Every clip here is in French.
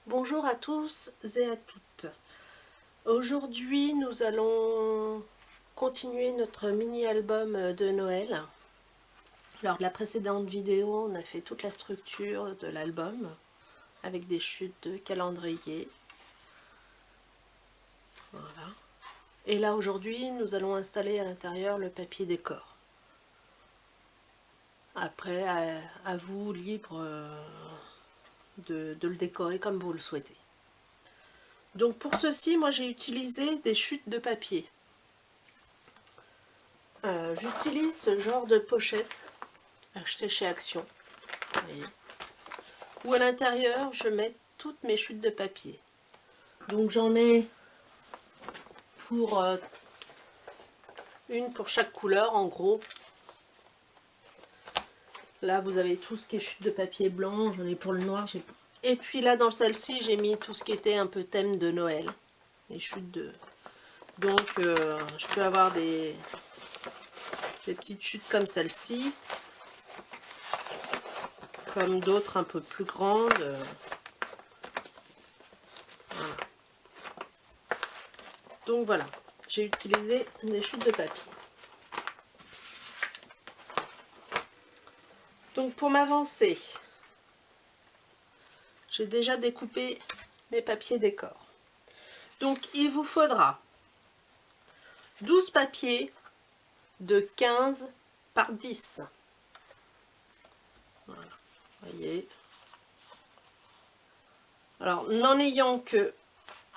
Bonjour à tous et à toutes. Aujourd'hui, nous allons continuer notre mini-album de Noël. Lors de la précédente vidéo, on a fait toute la structure de l'album avec des chutes de calendrier. Voilà. Et là, aujourd'hui, nous allons installer à l'intérieur le papier décor. Après, à vous, libre de le décorer comme vous le souhaitez. Donc pour ceci, moi j'ai utilisé des chutes de papier. J'utilise ce genre de pochette acheté chez Action. Où à l'intérieur, je mets toutes mes chutes de papier. Donc j'en ai pour une pour chaque couleur en gros. Là vous avez tout ce qui est chute de papier blanc, j'en ai pour le noir. Et puis là dans celle-ci, j'ai mis tout ce qui était un peu thème de Noël. Les chutes de... Donc je peux avoir des petites chutes comme celle-ci. Comme d'autres un peu plus grandes. Voilà. Donc voilà, j'ai utilisé des chutes de papier. Donc pour m'avancer, j'ai déjà découpé mes papiers décor. Donc il vous faudra 12 papiers de 15 par 10. Voilà, vous voyez. Alors n'en ayant que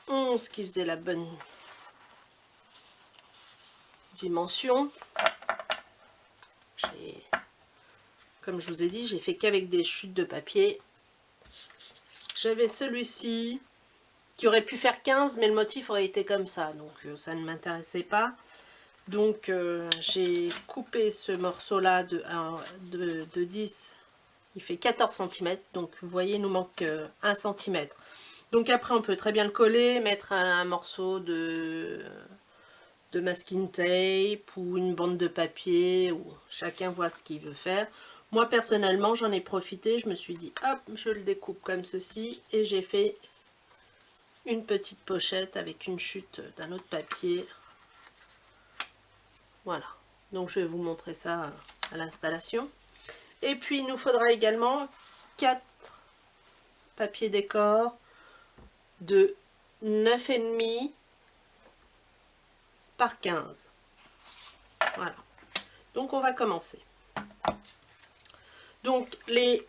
11 qui faisait la bonne dimension, comme je vous ai dit, j'ai fait qu'avec des chutes de papier. J'avais celui-ci qui aurait pu faire 15, mais le motif aurait été comme ça, donc ça ne m'intéressait pas. Donc j'ai coupé ce morceau-là de 10, il fait 14 cm, donc vous voyez, il nous manque 1 cm. Donc après, on peut très bien le coller, mettre un morceau de masking tape ou une bande de papier, ou chacun voit ce qu'il veut faire. Moi personnellement, j'en ai profité, je me suis dit hop, je le découpe comme ceci et j'ai fait une petite pochette avec une chute d'un autre papier. Voilà, donc je vais vous montrer ça à l'installation. Et puis il nous faudra également 4 papiers décor de 9,5 par 15. Voilà, donc on va commencer. Donc les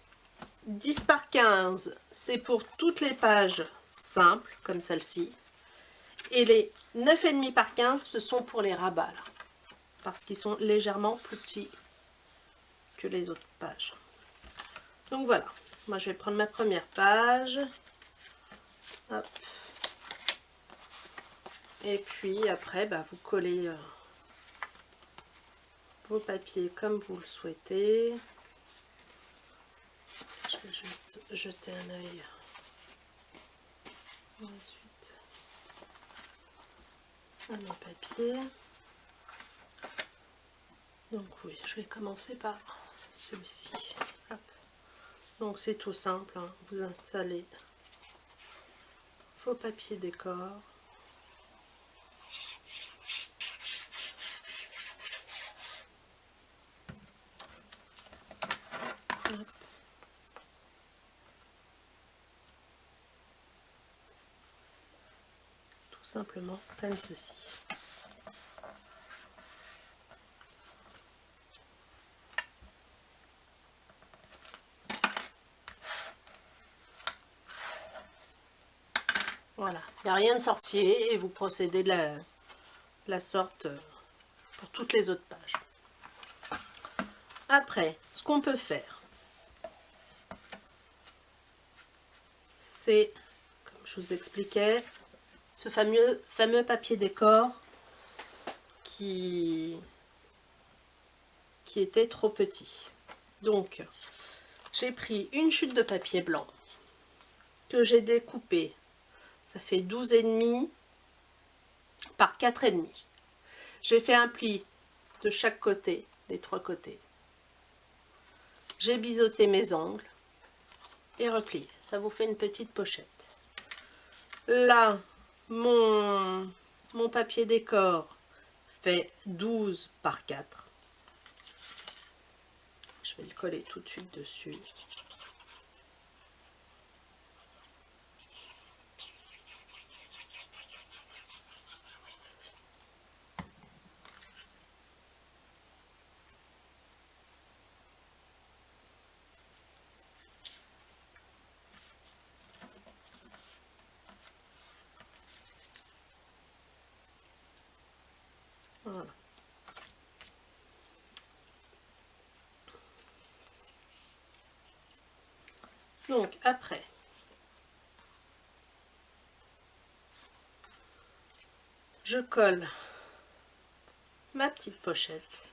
10 par 15, c'est pour toutes les pages simples, comme celle-ci. Et les 9,5 par 15, ce sont pour les rabats, là, parce qu'ils sont légèrement plus petits que les autres pages. Donc voilà, moi je vais prendre ma première page. Hop. Et puis après, bah, vous collez vos papiers comme vous le souhaitez. Je vais juste jeter un œil ensuite à mes papiers. Donc oui, je vais commencer par celui-ci. Donc c'est tout simple, hein. Vous installez vos papiers décor. Hop. Tout simplement comme ceci. Voilà, il n'y a rien de sorcier et vous procédez de la sorte pour toutes les autres pages. Après, ce qu'on peut faire, c'est, comme je vous expliquais, ce fameux papier décor qui était trop petit. Donc, j'ai pris une chute de papier blanc que j'ai découpée. Ça fait 12,5 par 4,5. J'ai fait un pli de chaque côté, des 3 côtés. J'ai biseauté mes angles et replié. Ça vous fait une petite pochette. Là, mon papier décor fait 12 par 4. Je vais le coller tout de suite dessus. Voilà. Donc après, je colle ma petite pochette.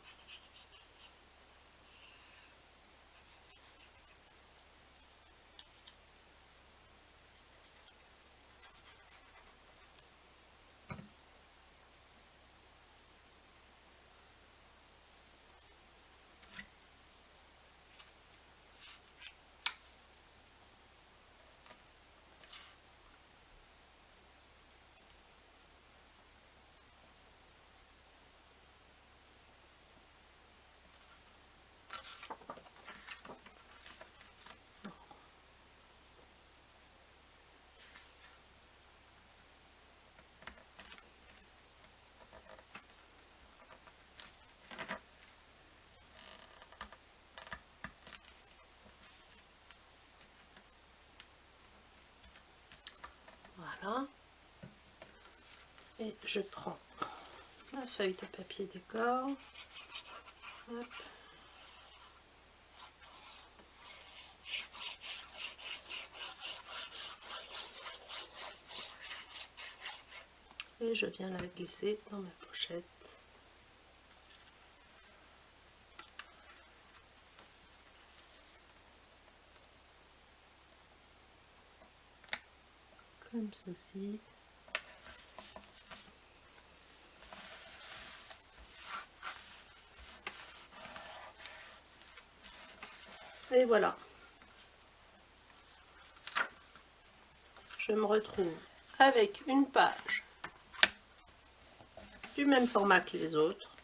Voilà. Et je prends ma feuille de papier décor. Hop. Et je viens la glisser dans ma pochette. Comme ceci. Et voilà. Je me retrouve avec une page du même format que les autres,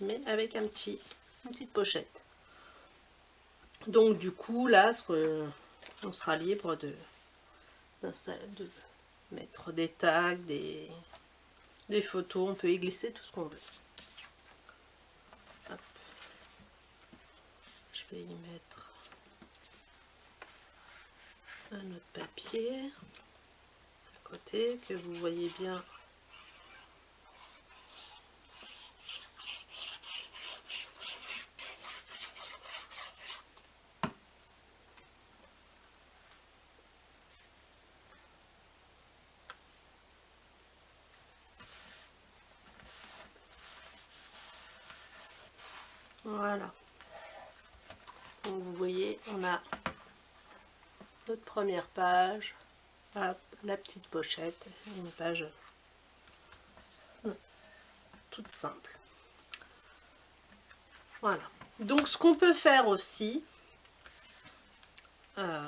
mais avec une petite pochette. Donc du coup, là, on sera libre de mettre des tags, des photos, on peut y glisser tout ce qu'on veut. Hop. Je vais y mettre un autre papier à côté que vous voyez bien. Voilà. Donc vous voyez, on a notre première page, la petite pochette, une page toute simple. Voilà. Donc ce qu'on peut faire aussi, je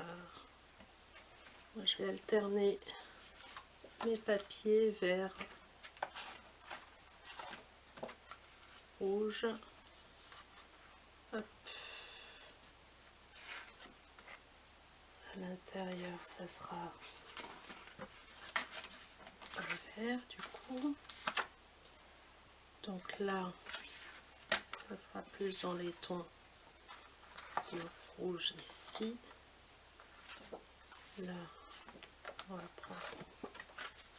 vais alterner mes papiers vert, rouge. Hop. À l'intérieur, ça sera un vert du coup. Donc là, ça sera plus dans les tons du rouge ici. Là, on va prendre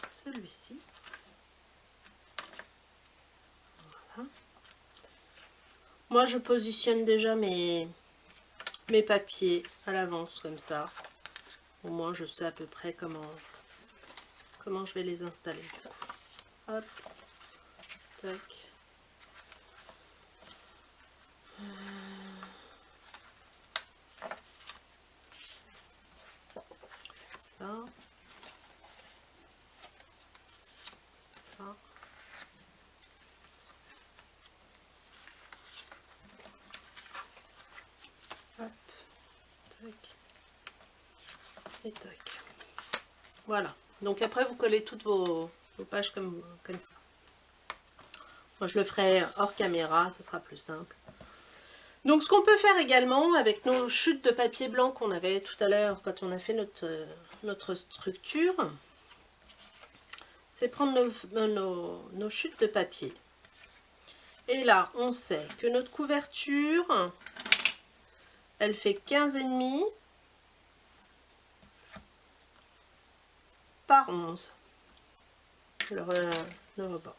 celui-ci. Voilà. Moi, je positionne déjà mes papiers à l'avance comme ça. Au moins, je sais à peu près comment je vais les installer. Du coup. Hop, tac. Ça. Ça. Hop, tac. Et tac. Voilà. Donc après, vous collez toutes vos pages comme ça. Moi, je le ferai hors caméra, ce sera plus simple. Donc, ce qu'on peut faire également avec nos chutes de papier blanc qu'on avait tout à l'heure quand on a fait notre structure, c'est prendre nos chutes de papier. Et là, on sait que notre couverture, elle fait 15,5 par 11. Le rebord.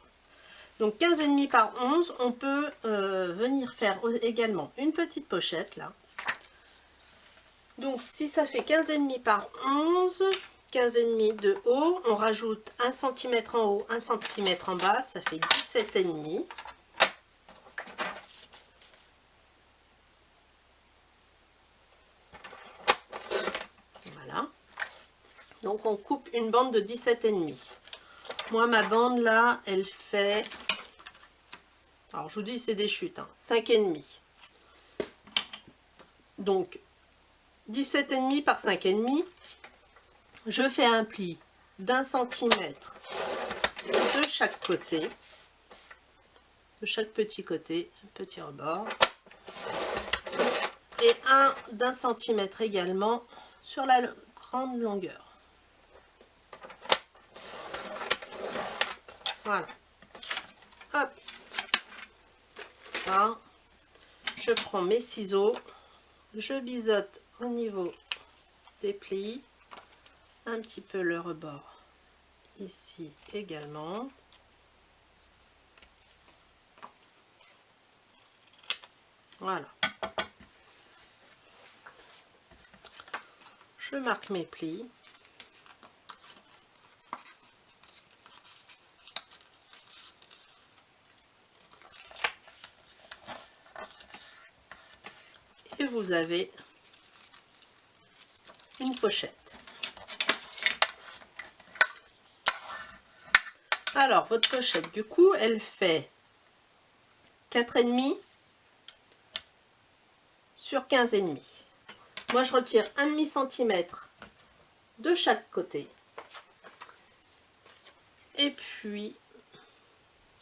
Donc 15,5 par 11, on peut venir faire également une petite pochette là. Donc si ça fait 15,5 par 11, 15,5 de haut, on rajoute 1 cm en haut, 1 cm en bas, ça fait 17,5. Voilà. Donc on coupe une bande de 17,5. Moi ma bande là, elle fait... Alors je vous dis c'est des chutes, hein, 5,5. Donc 17,5 par 5,5. Je fais un pli d'1 centimètre de chaque côté, de chaque petit côté, petit rebord, et un d'1 centimètre également sur la grande longueur. Voilà. Hop. Ça. Je prends mes ciseaux, je biseaute au niveau des plis. Un petit peu le rebord ici également. Voilà. Je marque mes plis. Et vous avez une pochette. Alors, votre pochette, du coup, elle fait 4,5 sur 15,5. Moi, je retire 1,5 cm de chaque côté. Et puis,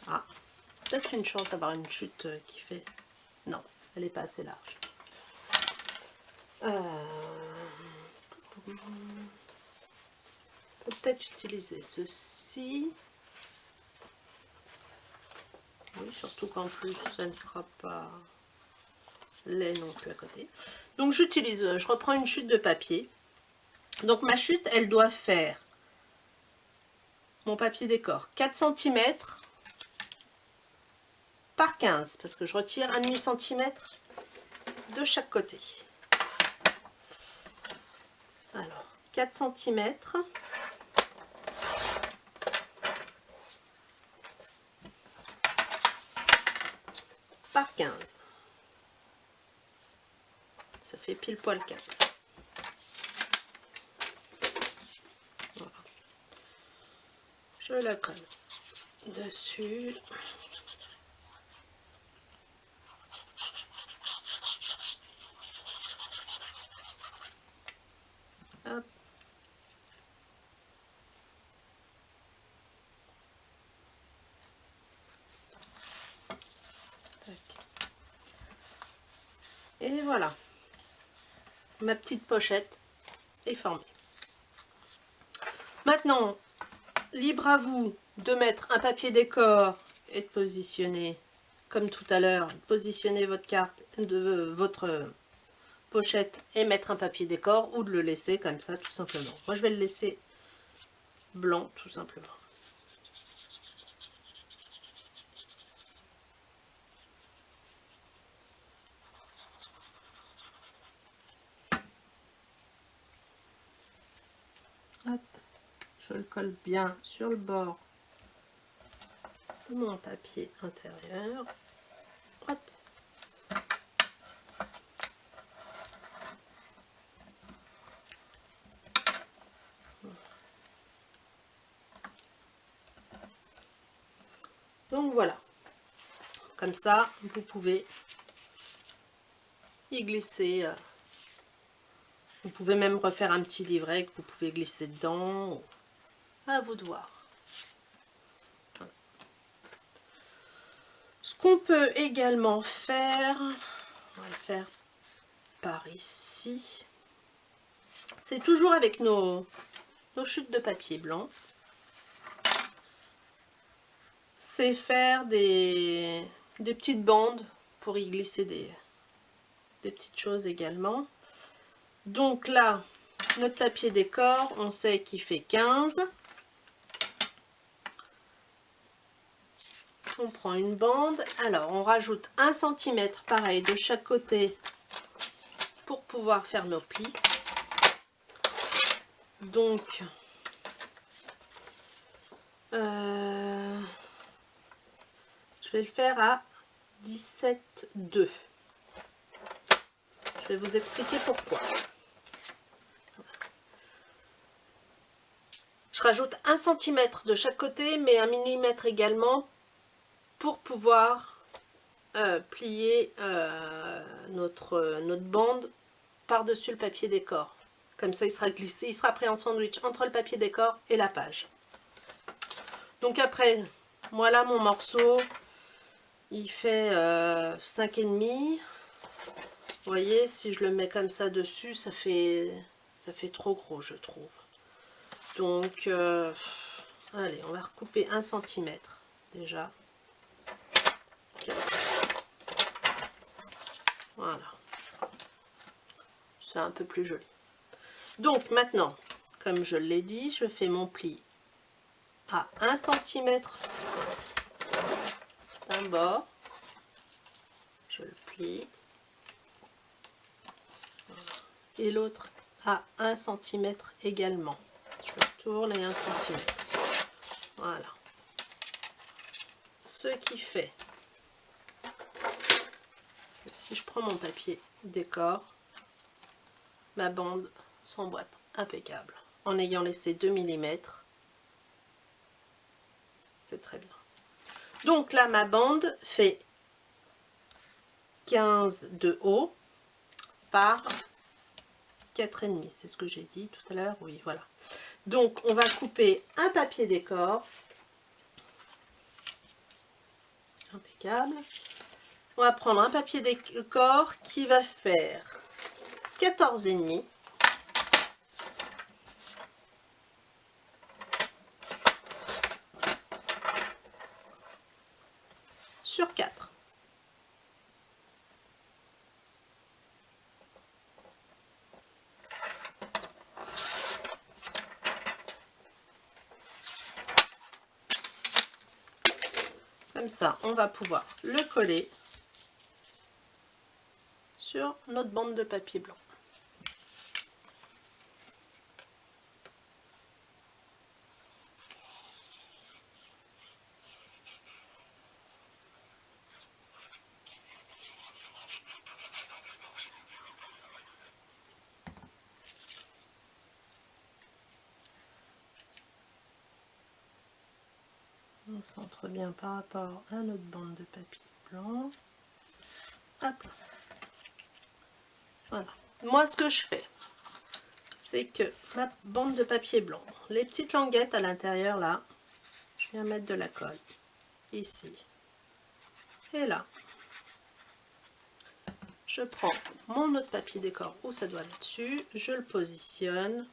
ah, peut-être une chance d'avoir une chute qui fait... Non, elle n'est pas assez large. Peut-être utiliser ceci. Oui, surtout qu'en plus, ça ne fera pas laid non plus à côté. Donc, j'utilise, je reprends une chute de papier. Donc, ma chute, elle doit faire mon papier décor 4 cm par 15, parce que je retire 1,5 cm de chaque côté. Alors, 4 cm par 15. Ça fait pile poil 15. Voilà. Je la colle dessus. Hop. Tac. Et voilà. Ma petite pochette est formée. Maintenant, libre à vous de mettre un papier décor et de positionner, comme tout à l'heure, positionner votre carte de votre pochette et mettre un papier décor, ou de le laisser comme ça tout simplement. Moi je vais le laisser blanc tout simplement. Hop. Je le colle bien sur le bord de mon papier intérieur. Hop. Donc voilà, comme ça vous pouvez y glisser. Vous pouvez même refaire un petit livret que vous pouvez glisser dedans. À vous de voir. Voilà. Ce qu'on peut également faire, on va le faire par ici, c'est toujours avec nos chutes de papier blanc, c'est faire des petites bandes pour y glisser des petites choses également. Donc là, notre papier décor, on sait qu'il fait 15. On prend une bande. Alors, on rajoute 1 cm pareil de chaque côté pour pouvoir faire nos plis. Donc, je vais le faire à 17,2. Je vais vous expliquer pourquoi. Je rajoute 1 cm de chaque côté, mais 1 mm également pour pouvoir plier notre bande par-dessus le papier décor. Comme ça, il sera glissé, il sera pris en sandwich entre le papier décor et la page. Donc après, voilà mon morceau. Il fait 5,5. Vous voyez, si je le mets comme ça dessus, ça fait trop gros, je trouve. Donc, allez, on va recouper 1 cm déjà. Voilà. C'est un peu plus joli. Donc maintenant, comme je l'ai dit, je fais mon pli à 1 cm d'un bord. Je le plie. Et l'autre à 1 cm également. Je le tourne et 1 cm. Voilà. Ce qui fait que si je prends mon papier décor, ma bande s'emboîte impeccable. En ayant laissé 2 mm, c'est très bien. Donc là, ma bande fait 15 de haut par 4,5. C'est ce que j'ai dit tout à l'heure. Oui, voilà. Donc, on va couper un papier décor. Impeccable. On va prendre un papier décor qui va faire 14,5 sur 4. Comme ça, on va pouvoir le coller sur notre bande de papier blanc. On centre bien par rapport à notre bande de papier blanc. Hop. Voilà. Moi, ce que je fais, c'est que ma bande de papier blanc, les petites languettes à l'intérieur là, je viens mettre de la colle ici et là. Je prends mon autre papier décor où ça doit être dessus, je le positionne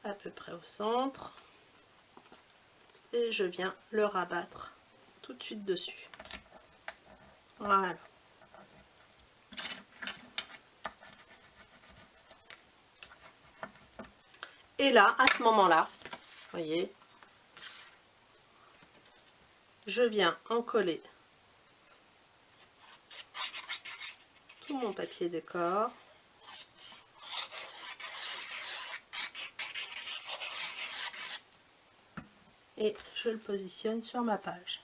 à peu près au centre et je viens le rabattre tout de suite dessus. Voilà. Et là, à ce moment-là, vous voyez, je viens en coller tout mon papier décor. Et je le positionne sur ma page.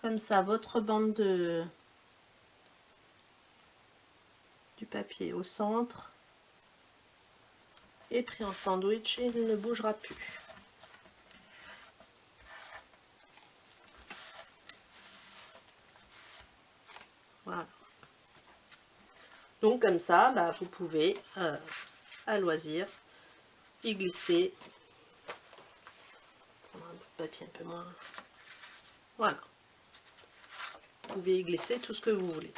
Comme ça, votre bande du papier au centre est pris en sandwich et il ne bougera plus. Voilà. Donc comme ça, bah, vous pouvez à loisir y glisser prendre un bout de papier un peu moins. Voilà. Vous pouvez y glisser tout ce que vous voulez.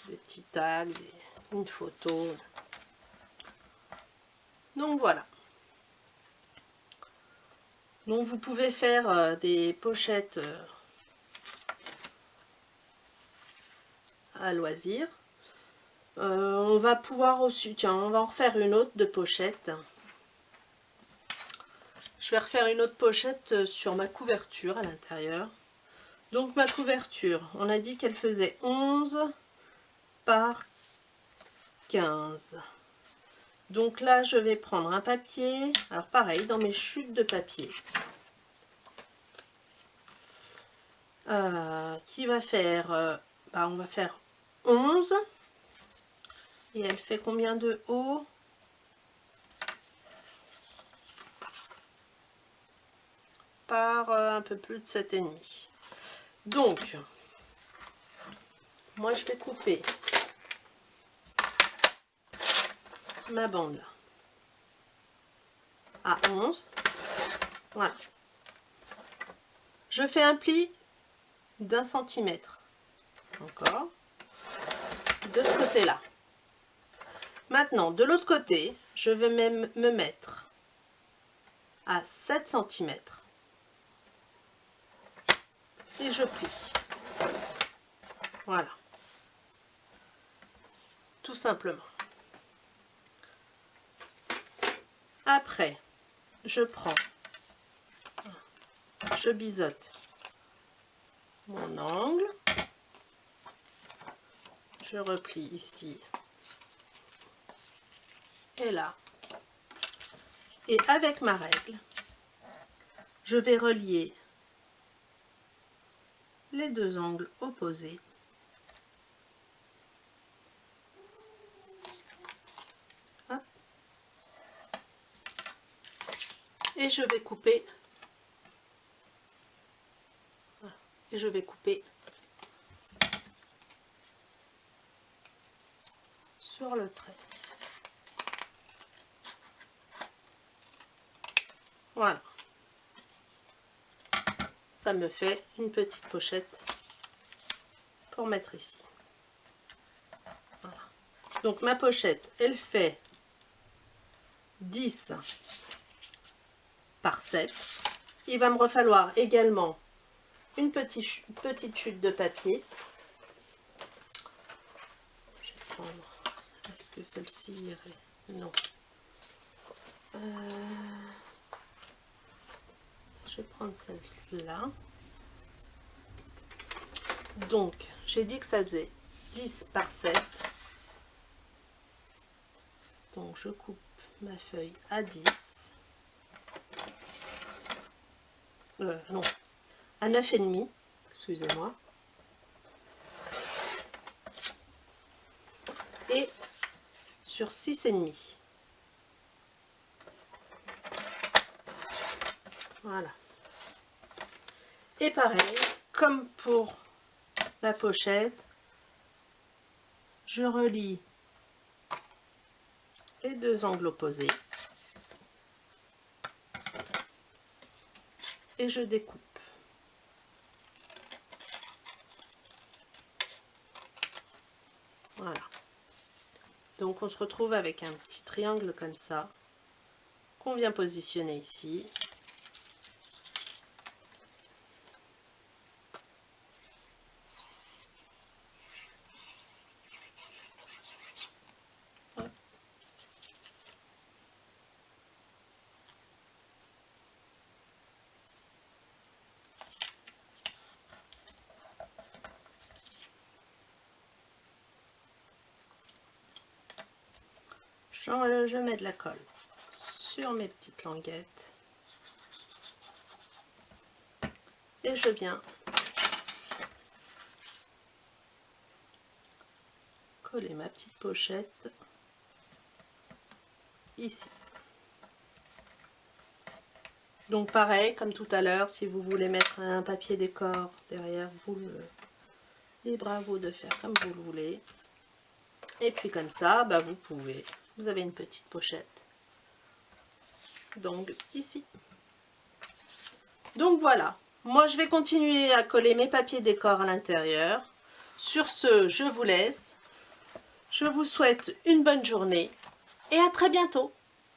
Des petits tags, une photo. Donc voilà. Donc vous pouvez faire des pochettes à loisir. On va pouvoir aussi, tiens, on va en refaire une autre de pochette. Je vais refaire une autre pochette sur ma couverture à l'intérieur. Donc ma couverture, on a dit qu'elle faisait 11 par 15. Donc là, je vais prendre un papier. Alors pareil, dans mes chutes de papier. Qui va faire, on va faire 11. Et elle fait combien de haut? Par un peu plus de 7,5. Donc, moi je vais couper ma bande là, à 11. Voilà. Je fais un pli d'1 centimètre. Encore. De ce côté-là. Maintenant, de l'autre côté, je vais même me mettre à 7 cm. Et je plie. Voilà. Tout simplement. Après, je prends, je biseaute mon angle. Je replie ici et là. Et avec ma règle, je vais relier les deux angles opposés. Hop. Et je vais couper. Et je vais couper sur le trait. Voilà. Ça me fait une petite pochette pour mettre ici. Voilà. Donc ma pochette, elle fait 10 par 7. Il va me refalloir également une petite chute de papier. Je vais prendre, est-ce que celle-ci irait? Non. Je vais prendre celle-là. Donc, j'ai dit que ça faisait 10 par 7. Donc, je coupe ma feuille à 10. Non, à 9,5. Excusez-moi. Et sur 6,5. Voilà. Et pareil, comme pour la pochette, je relie les deux angles opposés et je découpe. Voilà. Donc on se retrouve avec un petit triangle comme ça qu'on vient positionner ici. Je mets de la colle sur mes petites languettes et je viens coller ma petite pochette ici. Donc pareil, comme tout à l'heure, si vous voulez mettre un papier décor derrière vous, libre à vous de faire comme vous le voulez. Et puis comme ça, vous avez une petite pochette. Donc ici. Donc voilà, moi je vais continuer à coller mes papiers décor à l'intérieur. Sur ce, je vous laisse. Je vous souhaite une bonne journée et à très bientôt.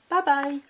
Bye bye.